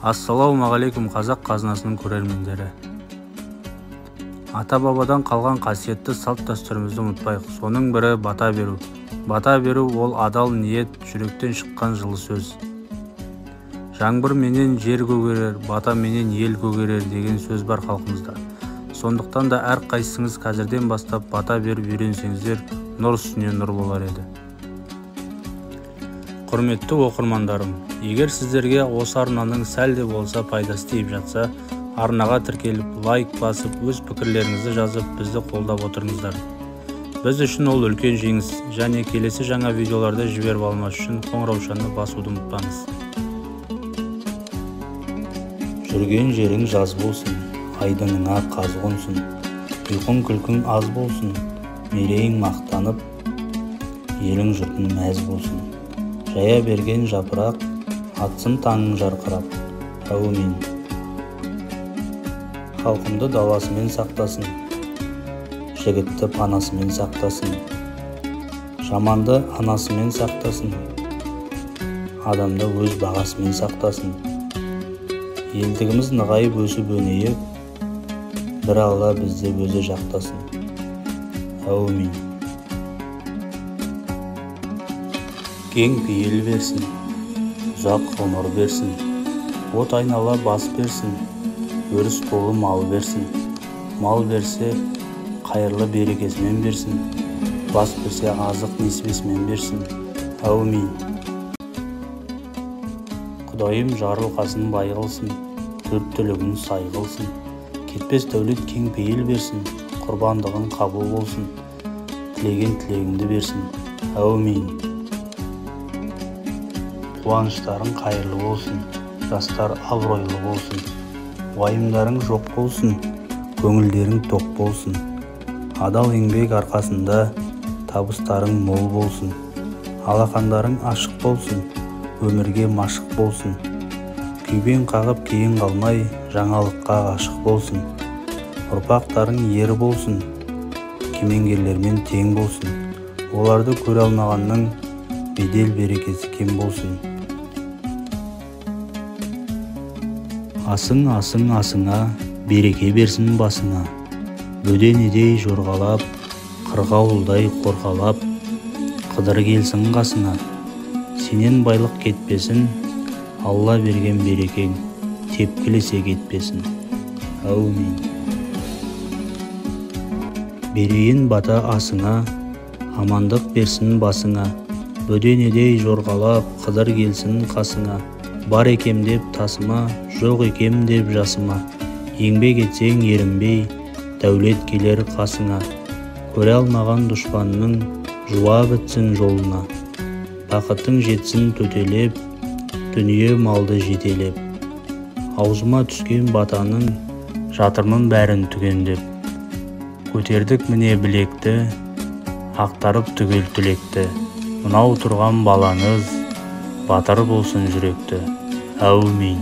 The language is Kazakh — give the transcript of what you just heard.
Ассалаумағалейкум қазақ қазынасының көрермендері. Ата-бабадан қалған қасиетті салт-дәстүрімізді ұмытпайық. Соның бірі бата беру. Бата беру ол адал ниет, жүректен шыққан жылы сөз. Жаңбыр менен жер көгерер, бата менен ел көгерер деген сөз бар халқымызда. Сондықтан да әр қайсыңыз қазірден бастап бата беріп үйренсеңіздер, нұр үстіне нұр болар еді. Құрметті оқырмандарым, егер сіздерге осы арнаның сәл де болса пайдасы тиіп жатса, арнаға тіркеліп, лайк басып, өз пікірлеріңізді жазып, бізді қолдап отырыңыздар. Біз үшін ол үлкен жеңіс, және келесі жаңа видеоларды жіберіп алмас үшін қоңыраушаны басуды ұмытпаңыз. Жүрген жерің жаз болсын, айдыныңа қаз қонсын, ұйқың күлкің аз болсын, мерейің мақтанып, елің жұртың мәз болсын. Жая берген жапырақ, атсын таңың жарқырап, әумин. Халқымды даласымен сақтасын, жігітті панасымен сақтасын, жаманды анасымен сақтасын, адамды өз бағасымен сақтасын. Елдігіміз нығайып өсіп өнейіп, бір Алла бізді өзі жақтасын, әумин. Кең пейіл берсін, ұзақ ғұмыр берсін, от айнала бас берсін, өріс толы мал берсін. Мал берсе, қайырлы берекесімен берсін, бас берсе, азық несібесімен берсін, әумин. Құдайым жарылқасын бай қылсын, төрт түлігін сай қылсын, кетпес дәулет кең пейіл берсін, құрбандығын қабыл болсын, тілеген тілегіңді берсін, әумин. Қуаныштарың қайырлы болсын, жастар абыройлы болсын, уайымдарың жоқ болсын, көңілдерің тоқ болсын. Адал еңбек арқасында табыстарың мол болсын, алақандарың ашық болсын, өмірге машық болсын. Күйбең қағып кейін қалмай, жаңалыққа ғашық болсын. Ұрпақтарың ері болсын, кемеңгерлермен тең болсын. Оларды көре алмағанның бедел берекесі кем болсын. Асың асыңа, береке берсін басыңа. Бөденедей жорғалап, қырғауылдай қорғалап, қыдыр келсін қасыңа. Сенен байлық кетпесін, Алла берген берекең тепкілесе кетпесін, әумин. Берейін бата асыңа, амандық берсін басыңа. Бөденедей жорғалап, қыдыр келсін қасыңа. Бар екем деп тасыма, жоқ екем деп жасыма. Еңбек етсең ерінбей, дәулет келер қасыңа. Көре алмаған дұшпанның жуа бітсін жолына. Бақытың жетсін төтелеп, дүние малды жетелеп. Аузыма түскен батаның жатырмын бәрін түгендеп. Көтердік міне білекті, ақтарып түгел түлекті. Мынау тұрған балаңыз батыр болсын жүректі, әумин.